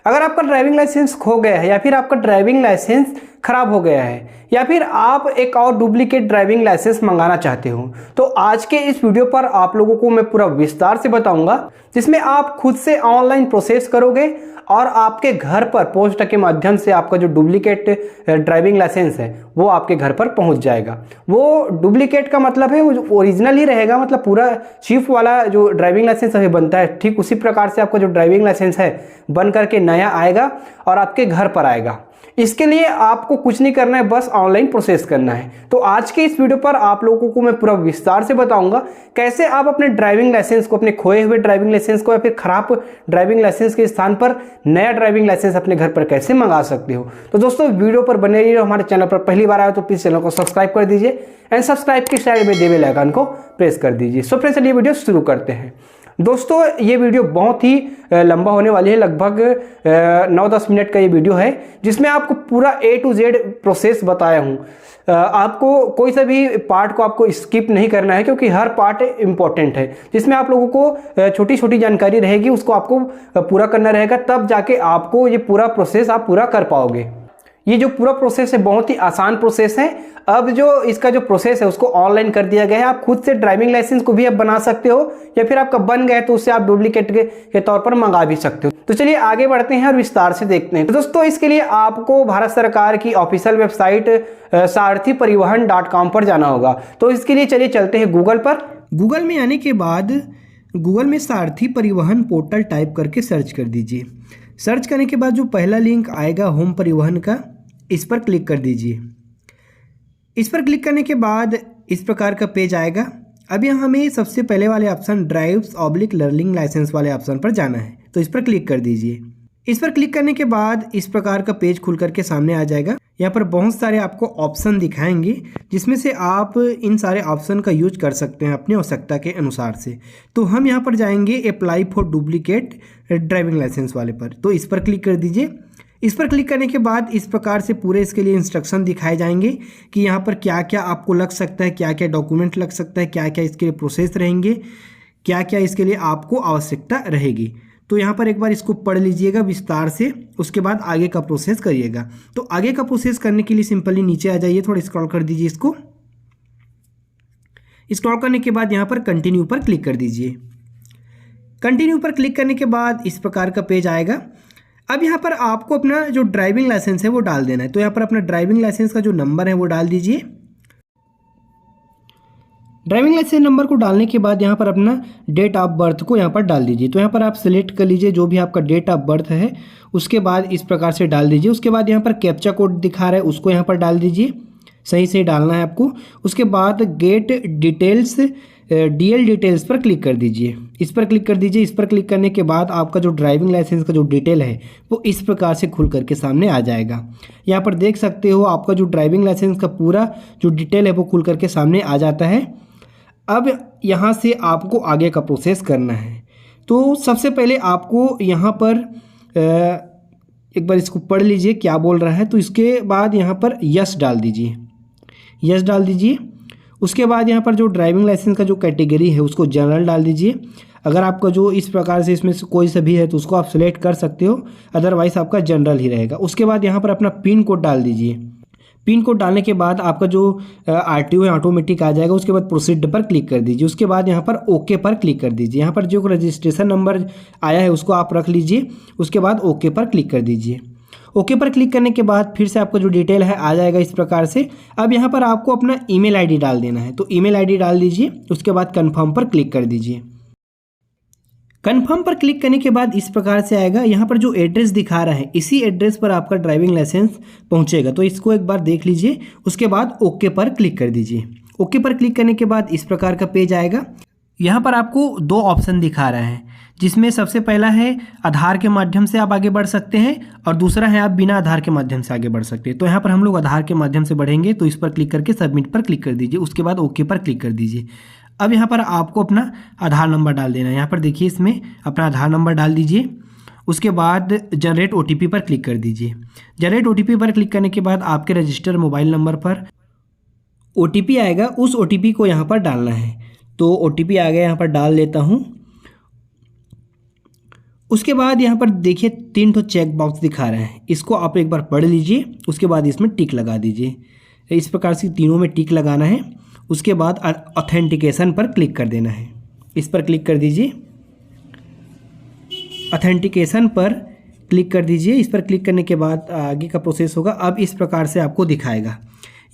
अगर आपका driving licence खो गया है या फिर आपका ड्राइविंग लाइसेंस खराब हो गया है या फिर आप एक और डुप्लीकेट ड्राइविंग लाइसेंस मंगाना चाहते हो, तो आज के इस वीडियो पर आप लोगों को मैं पूरा विस्तार से बताऊंगा, जिसमें आप खुद से ऑनलाइन प्रोसेस करोगे और आपके घर पर पोस्ट के माध्यम से आपका जो डुप्लीकेट ड्राइविंग लाइसेंस है वो आपके घर पर पहुंच जाएगा। वो डुप्लीकेट का मतलब है वो ओरिजिनल ही रहेगा, मतलब पूरा चीफ वाला जो ड्राइविंग लाइसेंस अभी बनता है ठीक उसी प्रकार से आपका जो ड्राइविंग लाइसेंस है बन करके नया आएगा और आपके घर पर आएगा। इसके लिए आपको कुछ नहीं करना है, बस ऑनलाइन प्रोसेस करना है। तो आज के इस वीडियो पर आप लोगों को मैं पूरा विस्तार से बताऊंगा कैसे आप अपने ड्राइविंग लाइसेंस को, अपने खोए हुए ड्राइविंग लाइसेंस को या फिर खराब ड्राइविंग लाइसेंस के स्थान पर नया ड्राइविंग लाइसेंस अपने घर पर कैसे मंगा सकते हो। तो दोस्तों वीडियो पर बने रहिए। हमारे चैनल पर पहली बार आए तो प्लीज चैनल को सब्सक्राइब कर दीजिए एंड सब्सक्राइब के साइड में दे बेल आइकन को प्रेस कर दीजिए। सो फ्रेंड्स, चलिए वीडियो शुरू करते हैं। दोस्तों ये वीडियो बहुत ही लंबा होने वाली है, लगभग 9-10 मिनट का ये वीडियो है, जिसमें आपको पूरा A to Z प्रोसेस बताया हूँ। आपको कोई सा भी पार्ट को आपको स्किप नहीं करना है, क्योंकि हर पार्ट इंपॉर्टेंट है, जिसमें आप लोगों को छोटी छोटी जानकारी रहेगी, उसको आपको पूरा करना रहेगा, तब जाके आपको ये पूरा प्रोसेस आप पूरा कर पाओगे। ये जो पूरा प्रोसेस है बहुत ही आसान प्रोसेस है। अब जो इसका जो प्रोसेस है उसको ऑनलाइन कर दिया गया है। आप खुद से ड्राइविंग लाइसेंस को भी आप बना सकते हो या फिर आपका बन गया है तो उससे आप डुप्लीकेट के तौर पर मंगा भी सकते हो। तो चलिए आगे बढ़ते हैं और विस्तार से देखते हैं। तो दोस्तों इसके लिए आपको भारत सरकार की ऑफिशियल वेबसाइट सारथीपरिवहन.com पर जाना होगा। तो इसके लिए चलिए चलते हैं गूगल पर। गूगल में आने के बाद गूगल में सारथी परिवहन पोर्टल टाइप करके सर्च कर दीजिए। सर्च करने के बाद जो पहला लिंक आएगा होम परिवहन का, इस पर क्लिक कर दीजिए। इस पर क्लिक करने के बाद इस प्रकार का पेज आएगा। अब यहाँ हमें सबसे पहले वाले ऑप्शन ड्राइव्स/लर्निंग लाइसेंस वाले ऑप्शन पर जाना है, तो इस पर क्लिक कर दीजिए। इस पर क्लिक करने के बाद इस प्रकार का पेज खुल करके सामने आ जाएगा। यहाँ पर बहुत सारे आपको ऑप्शन दिखाएंगे, जिसमें से आप इन सारे ऑप्शन का यूज कर सकते हैं अपनी आवश्यकता के अनुसार से। तो हम यहाँ पर जाएंगे apply for duplicate driving licence वाले पर, तो इस पर क्लिक कर दीजिए। इस पर क्लिक करने के बाद इस प्रकार से पूरे इसके लिए इंस्ट्रक्शन दिखाए जाएंगे कि यहाँ पर क्या क्या आपको लग सकता है, क्या क्या डॉक्यूमेंट लग सकता है, क्या क्या इसके लिए प्रोसेस रहेंगे, क्या क्या इसके लिए आपको आवश्यकता रहेगी। तो यहाँ पर एक बार इसको पढ़ लीजिएगा विस्तार से, उसके बाद आगे का प्रोसेस करिएगा। तो आगे का प्रोसेस करने के लिए सिंपली नीचे आ जाइए, थोड़ा स्क्रॉल कर दीजिए इसको। स्क्रॉल करने के बाद यहाँ पर कंटिन्यू पर क्लिक कर दीजिए। कंटिन्यू पर क्लिक करने के बाद इस प्रकार का पेज आएगा। अब यहाँ पर आपको अपना जो ड्राइविंग लाइसेंस है वो डाल देना है। तो यहाँ पर अपना ड्राइविंग लाइसेंस का जो नंबर है वो डाल दीजिए। ड्राइविंग लाइसेंस नंबर को डालने के बाद यहाँ पर अपना डेट ऑफ बर्थ को यहाँ पर डाल दीजिए। तो यहाँ पर आप सिलेक्ट कर लीजिए जो भी आपका डेट ऑफ बर्थ है, उसके बाद इस प्रकार से डाल दीजिए। उसके बाद यहाँ पर कैप्चा कोड दिखा रहा है, उसको यहाँ पर डाल दीजिए, सही से डालना है आपको। उसके बाद गेट डिटेल्स DL डिटेल्स पर क्लिक कर दीजिए। इस पर क्लिक कर दीजिए। इस पर क्लिक करने के बाद आपका जो ड्राइविंग लाइसेंस का जो डिटेल है वो इस प्रकार से खुल करके सामने आ जाएगा। यहाँ पर देख सकते हो आपका जो ड्राइविंग लाइसेंस का पूरा जो डिटेल है वो खुल करके सामने आ जाता है। अब यहाँ से आपको आगे का प्रोसेस करना है। तो सबसे पहले आपको यहाँ पर एक बार इसको पढ़ लीजिए क्या बोल रहा है। तो इसके बाद यहाँ पर यस डाल दीजिए, यस डाल दीजिए। उसके बाद यहाँ पर जो ड्राइविंग लाइसेंस का जो कैटेगरी है उसको जनरल डाल दीजिए। अगर आपका जो इस प्रकार से इसमें से कोई सा भी है तो उसको आप सिलेक्ट कर सकते हो, अदरवाइज आपका जनरल ही रहेगा। उसके बाद यहाँ पर अपना पिन कोड डाल दीजिए। पिन कोड डालने के बाद आपका जो RTO है ऑटोमेटिक आ जाएगा। उसके बाद प्रोसीड पर क्लिक कर दीजिए। उसके बाद यहाँ पर ओके पर क्लिक कर दीजिए। यहाँ पर जो रजिस्ट्रेशन नंबर आया है उसको आप रख लीजिए। उसके बाद ओके पर क्लिक कर दीजिए। ओके पर क्लिक करने के बाद फिर से आपका जो डिटेल है आ जाएगा इस प्रकार से। अब यहाँ पर आपको अपना ईमेल आईडी डाल देना है, तो ईमेल आईडी डाल दीजिए। उसके बाद कंफर्म पर क्लिक कर दीजिए। कंफर्म पर क्लिक करने के बाद इस प्रकार से आएगा। यहाँ पर जो एड्रेस दिखा रहा है इसी एड्रेस पर आपका ड्राइविंग लाइसेंस पहुँचेगा, तो इसको एक बार देख लीजिए। उसके बाद ओके पर क्लिक कर दीजिए। ओके पर क्लिक करने के बाद इस प्रकार का पेज आएगा। यहाँ पर आपको 2 ऑप्शन दिखा रहा है, जिसमें सबसे पहला है आधार के माध्यम से आप आगे बढ़ सकते हैं और दूसरा है आप बिना आधार के माध्यम से आगे बढ़ सकते हैं। तो यहाँ पर हम लोग आधार के माध्यम से बढ़ेंगे, तो इस पर क्लिक करके सबमिट पर क्लिक कर दीजिए। उसके बाद ओके पर क्लिक कर दीजिए। अब यहाँ पर आपको अपना आधार नंबर डाल देना है। यहाँ पर देखिए इसमें अपना आधार नंबर डाल दीजिए। उसके बाद जनरेट OTP पर क्लिक कर दीजिए। जनरेट OTP पर क्लिक करने के बाद आपके रजिस्टर मोबाइल नंबर पर OTP आएगा, उस OTP को यहाँ पर डालना है। तो OTP आ गया, यहाँ पर डाल लेता हूँ। उसके बाद यहाँ पर देखिए 3 ठो चेक बॉक्स दिखा रहे हैं, इसको आप एक बार पढ़ लीजिए, उसके बाद इसमें टिक लगा दीजिए। इस प्रकार से तीनों में टिक लगाना है। उसके बाद ऑथेंटिकेशन पर क्लिक कर देना है, इस पर क्लिक कर दीजिए। ऑथेंटिकेशन पर क्लिक कर दीजिए। इस पर क्लिक करने के बाद आगे का प्रोसेस होगा। अब इस प्रकार से आपको दिखाएगा।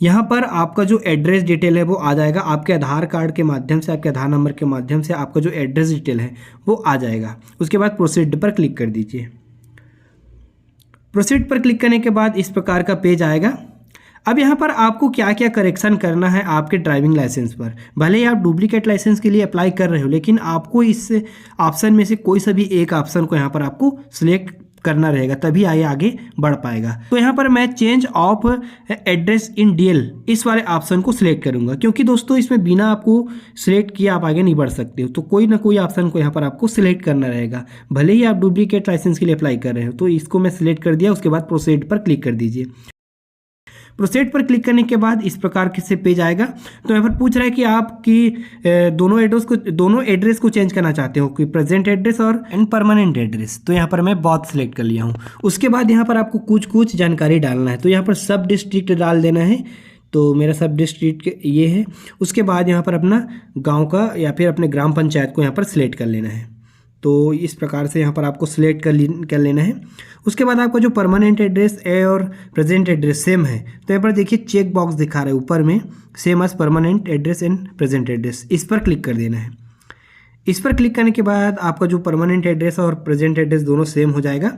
यहाँ पर आपका जो एड्रेस डिटेल है वो आ जाएगा, आपके आधार कार्ड के माध्यम से, आपके आधार नंबर के माध्यम से आपका जो एड्रेस डिटेल है वो आ जाएगा। उसके बाद प्रोसीड पर क्लिक कर दीजिए। प्रोसीड पर क्लिक करने के बाद इस प्रकार का पेज आएगा। अब यहाँ पर आपको क्या क्या करेक्शन करना है आपके ड्राइविंग लाइसेंस पर। भले ही आप डुप्लीकेट लाइसेंस के लिए अप्लाई कर रहे हो, लेकिन आपको इस ऑप्शन में से कोई सा भी एक ऑप्शन को यहाँ पर आपको सिलेक्ट करना रहेगा, तभी आगे बढ़ पाएगा। तो यहाँ पर मैं change of address in DL इस वाले ऑप्शन को सिलेक्ट करूंगा, क्योंकि दोस्तों इसमें बिना आपको सिलेक्ट किए आप आगे नहीं बढ़ सकते हो। तो कोई ना कोई ऑप्शन को यहाँ पर आपको सिलेक्ट करना रहेगा, भले ही आप डुप्लीकेट लाइसेंस के लिए अप्लाई कर रहे हो। तो इसको मैं सिलेक्ट कर दिया। उसके बाद प्रोसीड पर क्लिक कर दीजिए। प्रोसीड पर क्लिक करने के बाद इस प्रकार से पेज आएगा। तो यहाँ पर पूछ रहा है कि आपकी दोनों एड्रेस को चेंज करना चाहते हो, कि प्रेजेंट एड्रेस और परमानेंट एड्रेस। तो यहाँ पर मैं बहुत सिलेक्ट कर लिया हूँ। उसके बाद यहाँ पर आपको कुछ जानकारी डालना है। तो यहाँ पर सब डिस्ट्रिक्ट डाल देना है। तो मेरा सब डिस्ट्रिक्ट ये है। उसके बाद यहाँ पर अपना गाँव का या फिर अपने ग्राम पंचायत को यहाँ पर सिलेक्ट कर लेना है। तो इस प्रकार से यहाँ पर आपको सिलेक्ट कर लेना है। उसके बाद आपका जो परमानेंट एड्रेस है और प्रेजेंट एड्रेस सेम है, तो यहाँ पर देखिए चेक बॉक्स दिखा रहा है ऊपर में, same as permanent address and present address. इस पर क्लिक कर देना है। इस पर क्लिक करने के बाद आपका जो परमानेंट एड्रेस और प्रेजेंट एड्रेस दोनों सेम हो जाएगा।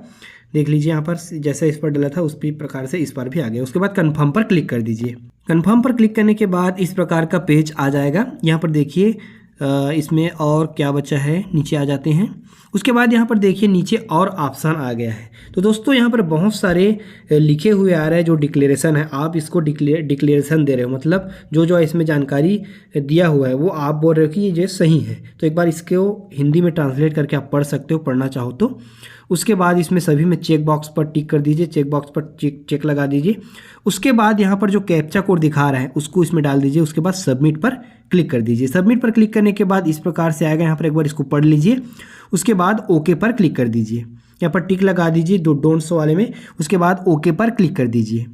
देख लीजिए यहाँ पर जैसा इस पर डला था उसी प्रकार से इस पर भी आ गया। उसके बाद कन्फर्म पर क्लिक कर दीजिए। कन्फर्म पर क्लिक करने के बाद इस प्रकार का पेज आ जाएगा। यहाँ पर देखिए इसमें और क्या बचा है, नीचे आ जाते हैं। उसके बाद यहाँ पर देखिए नीचे और ऑप्शन आ गया है। तो दोस्तों यहाँ पर बहुत सारे लिखे हुए आ रहे हैं जो डिक्लेरेशन है, आप इसको डिक्लेरेशन दे रहे हो, मतलब जो इसमें जानकारी दिया हुआ है वो आप बोल रहे हो कि ये सही है। तो एक बार इसको हिंदी में ट्रांसलेट करके आप पढ़ सकते हो, पढ़ना चाहो तो। उसके बाद इसमें सभी में चेक बॉक्स पर टिक कर दीजिए, चेक बॉक्स पर चेक लगा दीजिए। उसके बाद यहाँ पर जो कैप्चा कोड दिखा रहा है उसको इसमें डाल दीजिए। उसके बाद सबमिट पर क्लिक कर दीजिए। सबमिट पर क्लिक करने के बाद इस प्रकार से आएगा। यहाँ पर एक बार इसको पढ़ लीजिए। उसके बाद ओके पर क्लिक कर दीजिए। यहाँ पर टिक लगा दीजिए डोंट्स वाले में। उसके बाद ओके पर क्लिक कर दीजिए।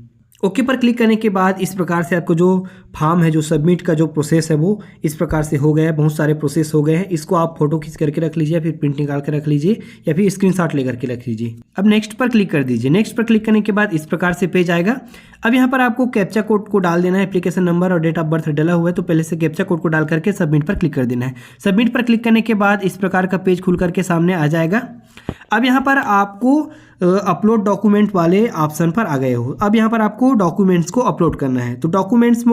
ओके पर क्लिक करने के बाद इस प्रकार से आपको जो फॉर्म है, जो सबमिट का जो प्रोसेस है वो इस प्रकार से हो गया है। बहुत सारे प्रोसेस हो गए हैं। इसको आप फोटो खींच करके रख लीजिए, फिर प्रिंट निकाल के रख लीजिए, या फिर स्क्रीनशॉट लेकर के रख लीजिए। अब नेक्स्ट पर क्लिक कर दीजिए। नेक्स्ट पर क्लिक करने के बाद इस प्रकार से पेज आएगा। अब यहाँ पर आपको कैप्चा कोड को डाल देना है। एप्लीकेशन नंबर और डेट ऑफ बर्थ डला हुआ है, तो पहले से कैप्चा कोड को डाल करके सबमिट पर क्लिक कर देना है। सबमिट पर क्लिक करने के बाद इस प्रकार का पेज खुल करके सामने आ जाएगा। अब यहाँ पर आपको अपलोड डॉक्यूमेंट वाले ऑप्शन पर आ गए हो। अब यहाँ पर आपको डॉक्यूमेंट्स को अपलोड करना है। तो डॉक्यूमेंट्स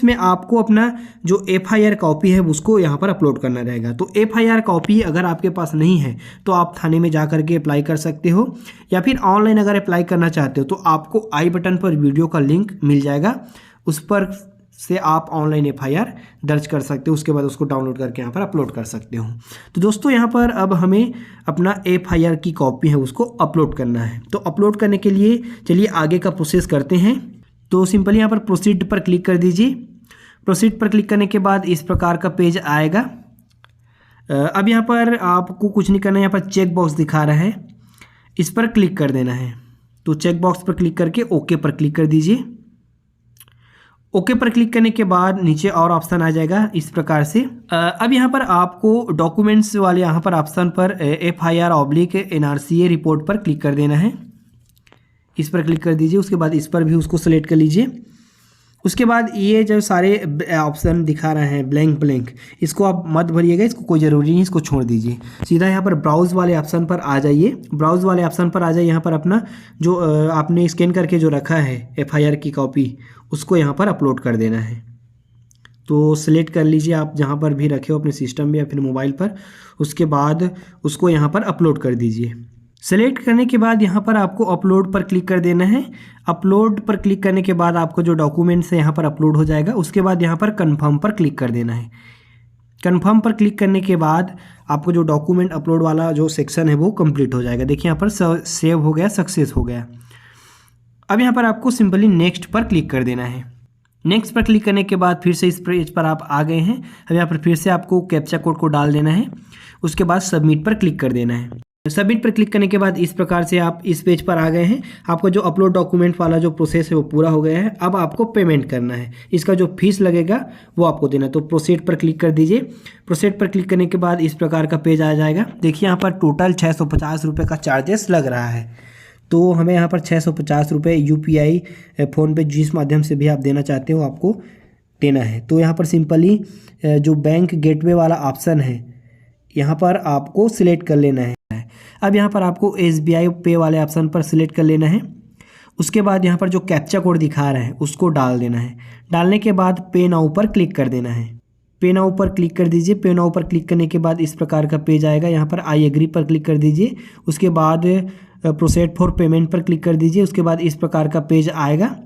में आपको अपना जो FIR कॉपी है उसको यहाँ पर अपलोड करना रहेगा। तो FIR कॉपी अगर आपके पास नहीं है तो आप थाने में जा करके अप्लाई कर सकते हो, या फिर ऑनलाइन अगर अप्लाई करना चाहते हो तो आपको आई बटन पर वीडियो का लिंक मिल जाएगा, उस पर से आप ऑनलाइन FIR दर्ज कर सकते हो। उसके बाद उसको डाउनलोड करके यहाँ पर अपलोड कर सकते हो। तो दोस्तों यहाँ पर अब हमें अपना FIR की कॉपी है उसको अपलोड करना है। तो अपलोड करने के लिए चलिए आगे का प्रोसेस करते हैं। तो सिंपली यहाँ पर प्रोसीड पर क्लिक कर दीजिए। प्रोसीड पर क्लिक करने के बाद इस प्रकार का पेज आएगा। अब यहाँ पर आपको कुछ नहीं करना है। यहाँ पर चेक बॉक्स दिखा रहा है, इस पर क्लिक कर देना है। तो चेक बॉक्स पर क्लिक करके ओके पर क्लिक कर दीजिए। ओके पर क्लिक करने के बाद नीचे और ऑप्शन आ जाएगा इस प्रकार से। अब यहाँ पर आपको डॉक्यूमेंट्स वाले यहाँ पर ऑप्शन पर FIR/NRCA रिपोर्ट पर क्लिक कर देना है। इस पर क्लिक कर दीजिए। उसके बाद इस पर भी उसको सेलेक्ट कर लीजिए। उसके बाद ये जो सारे ऑप्शन दिखा रहे हैं ब्लैंक, इसको आप मत भरिएगा, इसको कोई ज़रूरी नहीं, इसको छोड़ दीजिए। सीधा यहाँ पर ब्राउज़ वाले ऑप्शन पर आ जाइए। ब्राउज़ वाले ऑप्शन पर आ जाइए। यहाँ पर अपना जो आपने स्कैन करके जो रखा है FIR की कॉपी, उसको यहाँ पर अपलोड कर देना है। तो सिलेक्ट कर लीजिए आप जहाँ पर भी रखे हो अपने सिस्टम में या फिर मोबाइल पर। उसके बाद उसको यहाँ पर अपलोड कर दीजिए। सेलेक्ट करने के बाद यहाँ पर आपको अपलोड पर क्लिक कर देना है। अपलोड पर क्लिक करने के बाद आपको जो डॉक्यूमेंट्स है यहाँ पर अपलोड हो जाएगा। उसके बाद यहाँ पर कन्फर्म पर क्लिक कर देना है। कन्फर्म पर क्लिक करने के बाद आपको जो डॉक्यूमेंट अपलोड वाला जो सेक्शन है वो कंप्लीट हो जाएगा। देखिए यहाँ पर सेव हो गया, सक्सेस हो गया। अब यहाँ पर आपको सिंपली नेक्स्ट पर क्लिक कर देना है। नेक्स्ट पर क्लिक करने के बाद फिर से इस पेज पर आप आ गए हैं। अब यहाँ पर फिर से आपको कैप्चा कोड को डाल देना है, उसके बाद सबमिट पर क्लिक कर देना है। सबमिट पर क्लिक करने के बाद इस प्रकार से आप इस पेज पर आ गए हैं। आपका जो अपलोड डॉक्यूमेंट वाला जो प्रोसेस है वो पूरा हो गया है। अब आपको पेमेंट करना है, इसका जो फीस लगेगा वो आपको देना है। तो प्रोसीड पर क्लिक कर दीजिए। प्रोसीड पर क्लिक करने के बाद इस प्रकार का पेज आ जाएगा। देखिए यहाँ पर टोटल 650 रुपये का चार्जेस लग रहा है। तो हमें यहाँ पर 650 रुपये UPI फ़ोनपे जिस माध्यम से भी आप देना चाहते हो आपको देना है। तो यहाँ पर सिंपली जो बैंक गेटवे वाला ऑप्शन है यहाँ पर आपको सिलेक्ट कर लेना है। अब यहाँ पर आपको SBI पे वाले ऑप्शन पर सिलेक्ट कर लेना है। उसके बाद यहाँ पर जो कैप्चा कोड दिखा रहा है उसको डाल देना है। डालने के बाद पे नाउ पर क्लिक कर देना है। पे नाउ पर क्लिक कर दीजिए। पे नाउ पर क्लिक करने के बाद इस प्रकार का पेज आएगा। यहाँ पर आई एग्री पर क्लिक कर दीजिए। उसके बाद प्रोसीड फॉर पेमेंट पर क्लिक कर दीजिए। उसके बाद इस प्रकार का पेज आएगा।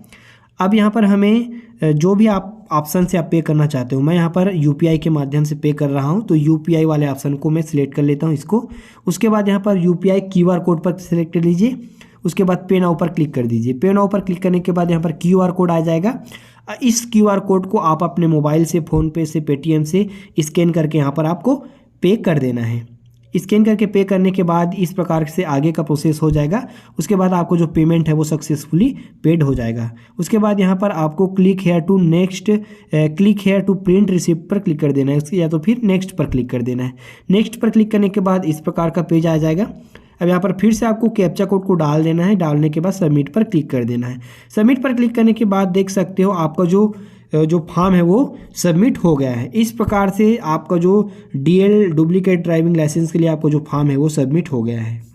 अब यहाँ पर हमें जो भी आप ऑप्शन से आप पे करना चाहते हो, मैं यहाँ पर UPI के माध्यम से पे कर रहा हूँ, तो UPI वाले ऑप्शन को मैं सिलेक्ट कर लेता हूँ इसको। उसके बाद यहाँ पर UPI QR कोड पर सिलेक्ट कर लीजिए। उसके बाद पे नाउ पर क्लिक कर दीजिए। पे नाउ पर क्लिक करने के बाद यहाँ पर QR कोड आ जाएगा। इस QR कोड को आप अपने मोबाइल से, फ़ोनपे से, पेटीएम से स्कैन करके यहाँ पर आपको पे कर देना है। स्कैन करके पे करने के बाद इस प्रकार से आगे का प्रोसेस हो जाएगा। उसके बाद आपको जो पेमेंट है वो सक्सेसफुली पेड हो जाएगा। उसके बाद यहाँ पर आपको click here to print receipt पर क्लिक कर देना है, या तो फिर नेक्स्ट पर क्लिक कर देना है। नेक्स्ट पर क्लिक करने के बाद इस प्रकार का पेज आ जाएगा। अब यहाँ पर फिर से आपको कैप्चा कोड को डाल देना है। डालने के बाद सबमिट पर क्लिक कर देना है। सबमिट पर क्लिक करने के बाद देख सकते हो आपका जो फॉर्म है वो सबमिट हो गया है। इस प्रकार से आपका जो DL डुप्लीकेट ड्राइविंग लाइसेंस के लिए आपका जो फॉर्म है वो सबमिट हो गया है।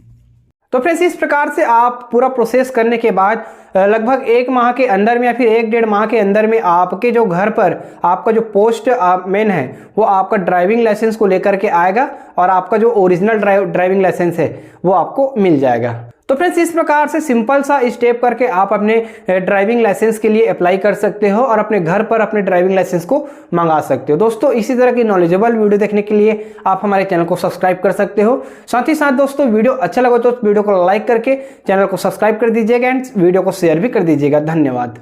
तो फ्रेंड्स इस प्रकार से आप पूरा प्रोसेस करने के बाद लगभग 1 माह के अंदर में या फिर 1-1.5 माह के अंदर में आपके जो घर पर आपका जो पोस्ट मैन है वो आपका ड्राइविंग लाइसेंस को लेकर के आएगा और आपका जो ओरिजिनल ड्राइविंग लाइसेंस है वो आपको मिल जाएगा। तो फ्रेंड्स इस प्रकार से सिंपल सा स्टेप करके आप अपने ड्राइविंग लाइसेंस के लिए अप्लाई कर सकते हो और अपने घर पर अपने ड्राइविंग लाइसेंस को मंगा सकते हो। दोस्तों इसी तरह की नॉलेजेबल वीडियो देखने के लिए आप हमारे चैनल को सब्सक्राइब कर सकते हो। साथ ही साथ दोस्तों वीडियो अच्छा लगा तो वीडियो को लाइक करके चैनल को सब्सक्राइब कर दीजिएगा एंड वीडियो को शेयर भी कर दीजिएगा। धन्यवाद।